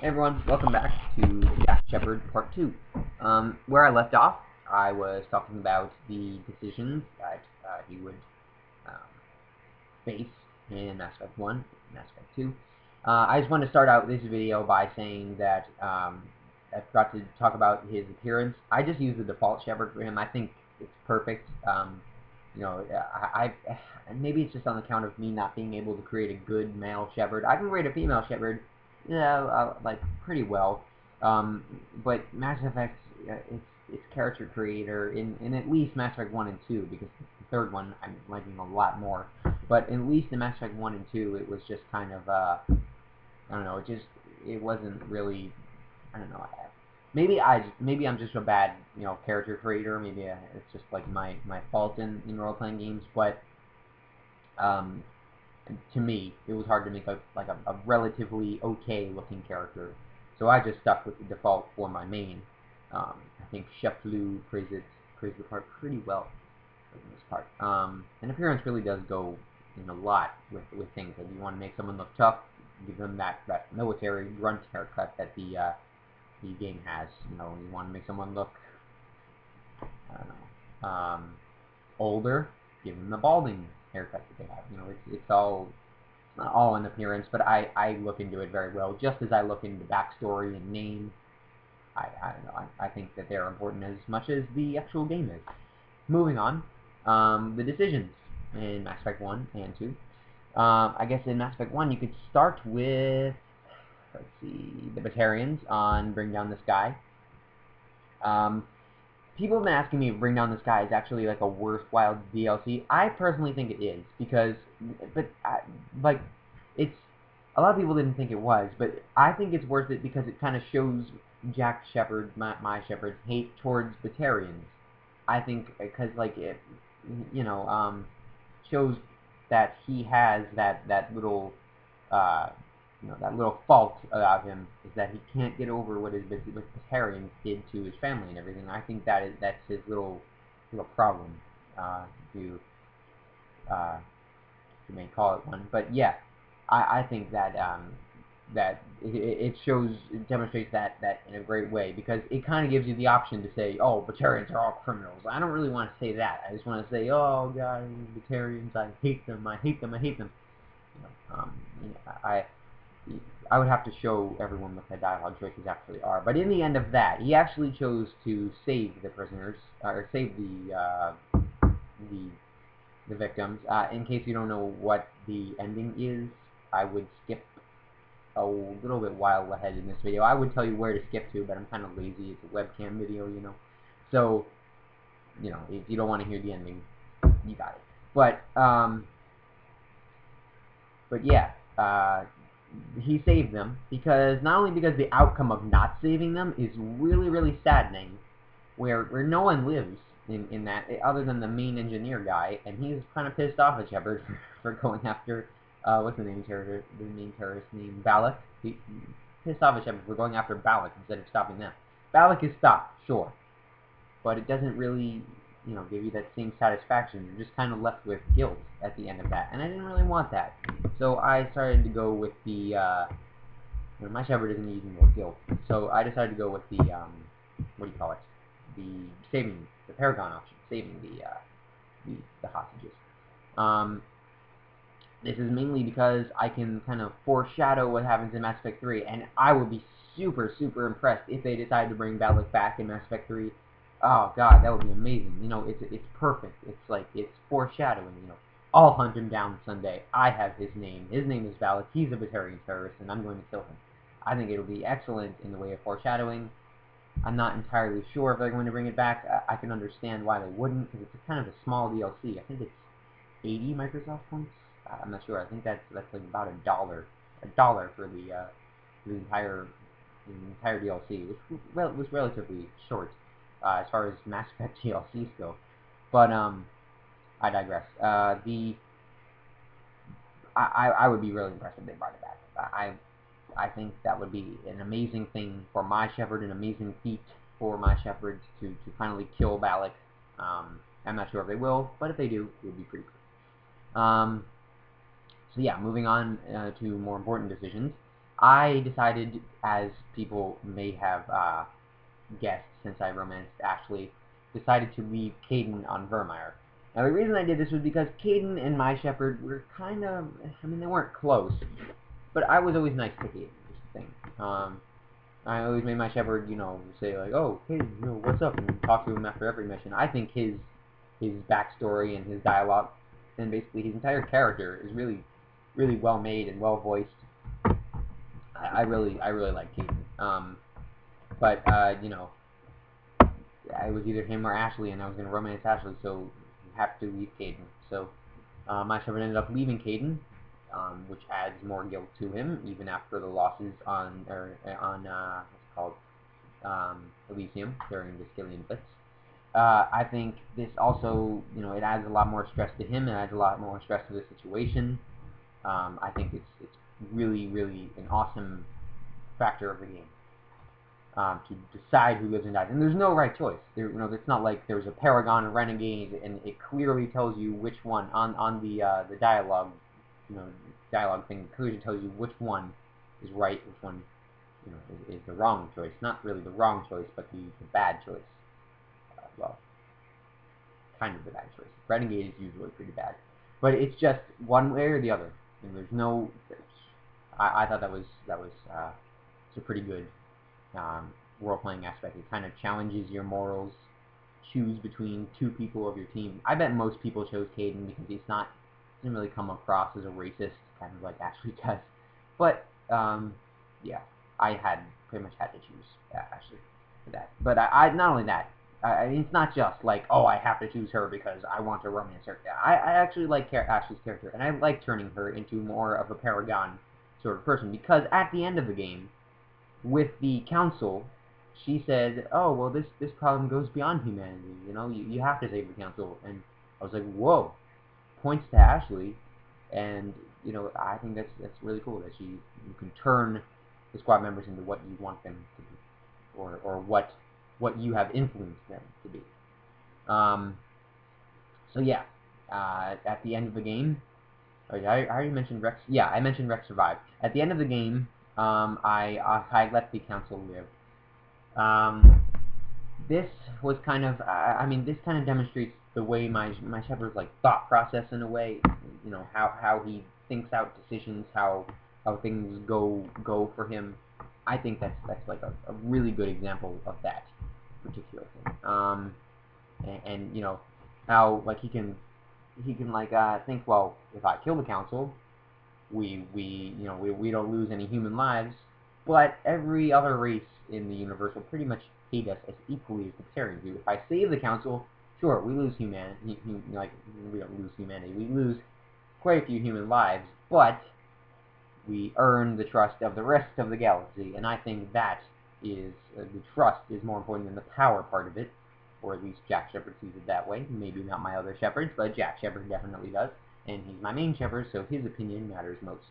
Hey everyone, welcome back to Shepard Part 2. Where I left off, I was talking about the decisions that he would um, face in Mass Effect 1 and Mass Effect 2. I just want to start out this video by saying that I forgot to talk about his appearance. I just use the default Shepard for him. I think it's perfect. You know, maybe it's just on account of me not being able to create a good male Shepard. I can create a female Shepard, like pretty well. But Mass Effect, its character creator in at least Mass Effect 1 and 2, because the third one I'm liking a lot more. But at least in Mass Effect 1 and 2, it was just kind of I don't know. It wasn't really, I don't know. Maybe I'm just a bad character creator. Maybe it's just like my fault in role playing games. But to me, it was hard to make a relatively okay looking character. So I just stuck with the default for my main. I think Shepard praised the part pretty well for the most part. And appearance really does go in a lot with things. If you want to make someone look tough, give them that military grunt haircut that the game has. You want to make someone look, I don't know, older, give them the balding haircut that they have. It's not all in appearance, but I look into it very well, just as I look into backstory and name. I don't know. I think that they're important as much as the actual game is. Moving on, the decisions in Mass Effect 1 and 2. I guess in Mass Effect 1 you could start with, let's see, the Batarians on Bring Down the Sky. People have been asking me if Bring Down the Sky is actually like a worthwhile DLC. I personally think it is, because, it's, a lot of people didn't think it was, but I think it's worth it because it kind of shows Jack Shepard, my Shepard's hate towards Batarians. I think because it, shows that he has that little that little fault about him, is that he can't get over what Batarians did to his family and everything. I think that's his little problem. You may call it one, but yeah, I think that that it demonstrates that in a great way, because it kind of gives you the option to say, oh, Batarians are all criminals. I don't really want to say that. I just want to say, oh god, Batarians, I hate them, I hate them, I hate them. I would have to show everyone what the dialogue choices actually are. But in the end of that, he actually chose to save the prisoners, or save the victims. In case you don't know what the ending is, I would skip a little bit while ahead in this video. I would tell you where to skip to, but I'm kind of lazy. It's a webcam video, So, if you don't want to hear the ending, you got it. But yeah, he saved them, because not only because the outcome of not saving them is really, really saddening, where no one lives in that, other than the main engineer guy, and he's kind of pissed off at Shepard for going after, what's the main terrorist name? Balak. He pissed off at Shepard for going after Balak instead of stopping them. Balak is stopped, sure, but it doesn't really, give you that same satisfaction. You're just kind of left with guilt at the end of that, and I didn't really want that. So I started to go with the, my Shepard isn't using more guilt, so I decided to go with the, what do you call it? The Paragon option, saving the hostages. This is mainly because I can kind of foreshadow what happens in Mass Effect 3, and I would be super, super impressed if they decide to bring Balak back in Mass Effect 3. Oh god, that would be amazing. It's perfect. It's foreshadowing. I'll hunt him down someday. I have his name. His name is Balak. He's a Batarian terrorist, and I'm going to kill him. I think it'll be excellent in the way of foreshadowing. I'm not entirely sure if they're going to bring it back. I can understand why they wouldn't, because it's kind of a small DLC. I think it's 80 Microsoft points. I'm not sure. I think that's like about $1 for the entire DLC, which was relatively short as far as Mass Effect DLCs go. But I digress. I would be really impressed if they brought it back. I think that would be an amazing thing for my Shepard, an amazing feat for my Shepard to finally kill Balak. I'm not sure if they will, but if they do, it would be pretty cool. So yeah, moving on to more important decisions. I decided, as people may have guessed since I romanced Ashley, decided to leave Caden on Vermeer. Now the reason I did this was because Caden and my Shepard were kind of, I mean, they weren't close, but I was always nice to Caden, is the thing. I always made my Shepard, you know, say like, oh, hey, you know, what's up, and talk to him after every mission. I think his backstory and his dialogue, and basically his entire character is really, really well made and well voiced. I really like Caden. But you know, it was either him or Ashley, and I was gonna romance Ashley, so you have to leave Caden. So my Shepard ended up leaving Caden, which adds more guilt to him, even after the losses on what's it called, Elysium during the Skillian Blitz. I think this also, you know, it adds a lot more stress to him. It adds a lot more stress to the situation. I think it's really, really an awesome factor of the game. To decide who lives and dies, and there's no right choice. You know, it's not like there's a Paragon and Renegade, and it clearly tells you which one on the dialogue, you know, dialogue thing. It clearly tells you which one is right, which one, you know, is the wrong choice. Not really the wrong choice, but the bad choice. Well, kind of the bad choice. Renegade is usually pretty bad, but it's just one way or the other. And there's no. I thought that was it's a pretty good role-playing aspect. It kind of challenges your morals. Choose between two people of your team. I bet most people chose Caden because doesn't really come across as a racist, kind of like Ashley does. But yeah, I pretty much had to choose Ashley for that. But I not only that, it's not just like, oh, I have to choose her because I want to romance her. I actually like Ashley's character, and I like turning her into more of a Paragon sort of person, because at the end of the game, with the council, she said, oh, well, this problem goes beyond humanity, you know, you have to save the council. And I was like, whoa, points to Ashley. And, you know, I think that's really cool, that you can turn the squad members into what you want them to be, or what you have influenced them to be. So yeah, at the end of the game, I already mentioned Rex. Yeah, I mentioned Rex survived. At the end of the game, I let the council live. This was kind of, I mean, this kind of demonstrates the way my Shepard's like thought process, in a way. You know, how he thinks out decisions, how things go for him. I think that's like a really good example of that particular thing. And you know, how like he can like think, well, if I kill the council, we don't lose any human lives, but every other race in the universe will pretty much hate us as equally as the Terrans do. If I save the council, sure, we lose humanity. Like, we don't lose humanity. We lose quite a few human lives, but we earn the trust of the rest of the galaxy, and I think that is the trust is more important than the power part of it, or at least Jack Shepard sees it that way. Maybe not my other Shepards, but Jack Shepard definitely does, and he's my main Shepard, so his opinion matters most.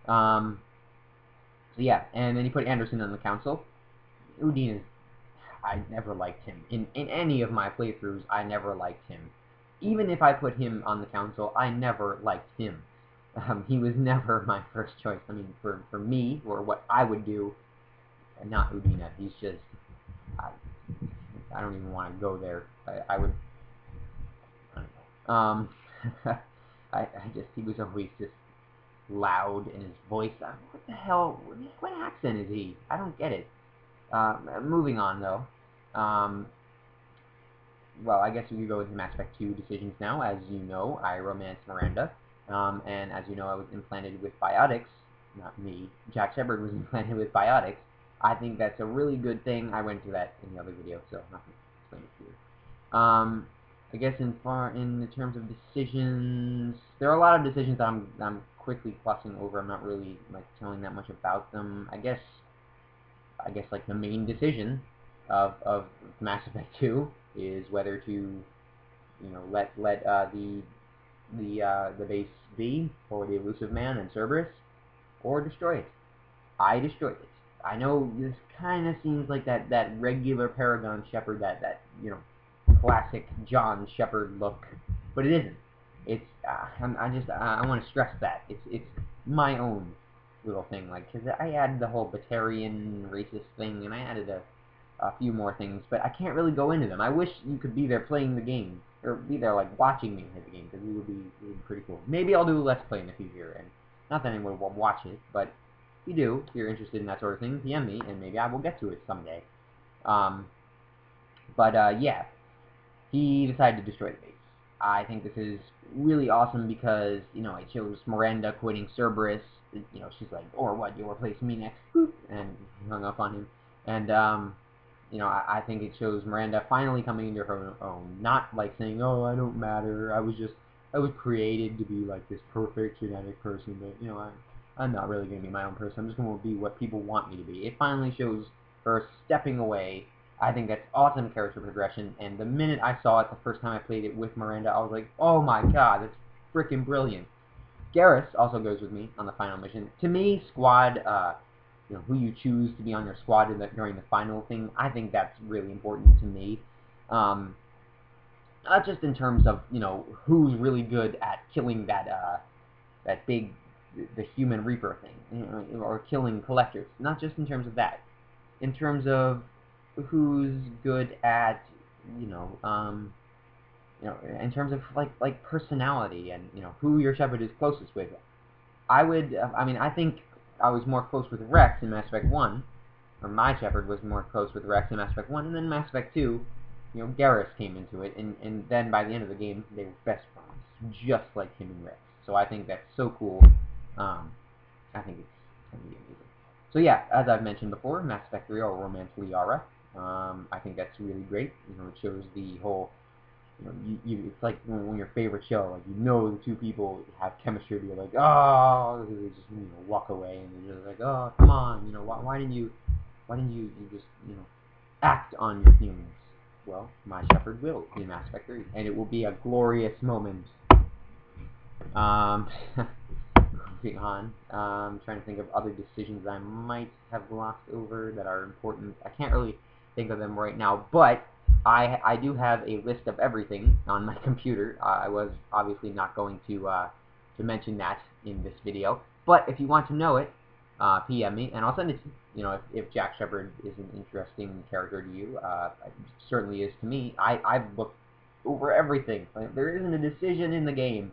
So yeah, and then you put Anderson on the council. Udine is, I never liked him. In any of my playthroughs, I never liked him. Even if I put him on the council, I never liked him. He was never my first choice. I mean, for me, or what I would do, not Udine. He's just, I don't even want to go there. I would, I don't know. He was always just loud in his voice. What the hell? What accent is he? I don't get it. Moving on, though. Well, I guess we could go into Mass Effect 2 decisions now. As you know, I romanced Miranda. And as you know, I was implanted with biotics. Not me. Jack Shepard was implanted with biotics. I think that's a really good thing. I went into that in the other video, so I'm not going to explain it here. I guess in terms of decisions, there are a lot of decisions that I'm quickly plussing over. I'm not really like telling that much about them. I guess like the main decision of Mass Effect 2 is whether to, you know, let the base be for the Elusive Man and Cerberus, or destroy it. I destroyed it. I know this kind of seems like that regular Paragon Shepard, that you know, classic John Shepard look, but it isn't. It's I want to stress that it's my own little thing, like, because I added the whole Batarian racist thing, and I added a few more things, but I can't really go into them. I wish you could be there playing the game, or be there, like, watching me play the game, because it would be pretty cool. Maybe I'll do a Let's Play in the future, and not that anyone will watch it, but if you do, if you're interested in that sort of thing, PM me, and maybe I will get to it someday. Yeah, he decided to destroy the base. I think this is really awesome because, you know, it shows Miranda quitting Cerberus. You know, she's like, or what, you'll replace me next, and hung up on him. And, you know, I think it shows Miranda finally coming into her own, not like saying, oh, I don't matter, I was created to be like this perfect genetic person, but, you know, I'm not really going to be my own person, I'm just going to be what people want me to be. It finally shows her stepping away. I think that's awesome character progression, and the minute I saw it the first time I played it with Miranda, I was like, oh my god, that's freaking brilliant. Garrus also goes with me on the final mission. To me, squad, you know, who you choose to be on your squad during the final thing, I think that's really important to me. Not just in terms of, you know, who's really good at killing that big, the human Reaper thing, you know, or killing collectors. Not just in terms of that. In terms of who's good at, you know, in terms of like personality and, you know, who your Shepard is closest with. I mean, I think I was more close with Rex in Mass Effect 1, or my Shepard was more close with Rex in Mass Effect 1, and then Mass Effect 2, you know, Garrus came into it, and then by the end of the game, they were best friends, just like him and Rex. So I think that's so cool. I think it's going to be amazing. So yeah, as I've mentioned before, Mass Effect 3 or Romance Liara. I think that's really great. You know, it shows the whole, you know, it's like when your favorite show, like, you know, the two people have chemistry, you're like, oh, they just, you know, walk away, and they're just like, oh, come on, you know, why didn't you just, you know, act on your feelings? Well, my Shepard will in Mass Effect 3, and it will be a glorious moment. Moving on, trying to think of other decisions I might have glossed over that are important. I can't really think of them right now, but I do have a list of everything on my computer. I was obviously not going to mention that in this video, but if you want to know it, PM me, and I'll send it to you. You know, if Jack Shepard is an interesting character to you, it certainly is to me. I've looked over everything. Like, there isn't a decision in the game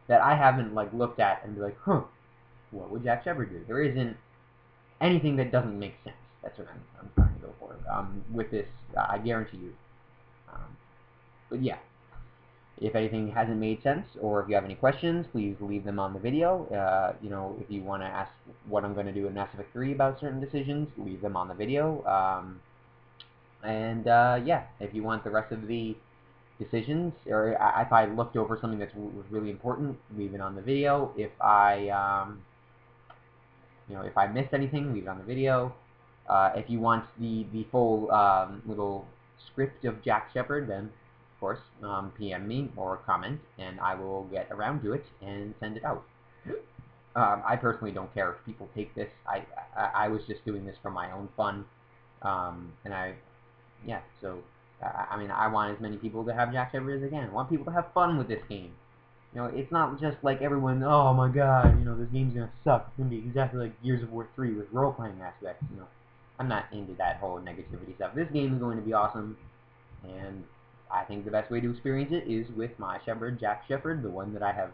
that I haven't, like, looked at and be like, huh, what would Jack Shepard do? There isn't anything that doesn't make sense. That's what I'm trying to go for with this, I guarantee you. But yeah, if anything hasn't made sense, or if you have any questions, please leave them on the video. You know, if you want to ask what I'm going to do in Mass Effect 3 about certain decisions, leave them on the video. Yeah, if you want the rest of the decisions, or if I looked over something that was really important, leave it on the video. If I, you know, if I missed anything, leave it on the video. If you want the full little script of Jack Shepard, then of course PM me or comment, and I will get around to it and send it out. I personally don't care if people take this. I was just doing this for my own fun, yeah. So I mean, I want as many people to have Jack Shepard as I can. I want people to have fun with this game. You know, it's not just like everyone, oh my god, you know, this game's gonna suck. It's gonna be exactly like Gears of War 3 with role-playing aspects, you know. I'm not into that whole negativity stuff. This game is going to be awesome, and I think the best way to experience it is with my Shepard, Jack Shepard, the one that I have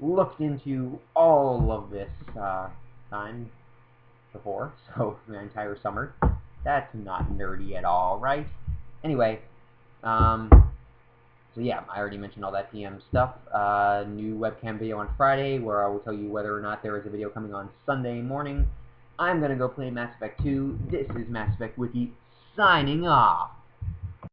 looked into all of this time before, so the entire summer. That's not nerdy at all, right? Anyway, so yeah, I already mentioned all that PM stuff. New webcam video on Friday, where I will tell you whether or not there is a video coming on Sunday morning. I'm gonna go play Mass Effect 2. This is Mass Effect Wiki, signing off.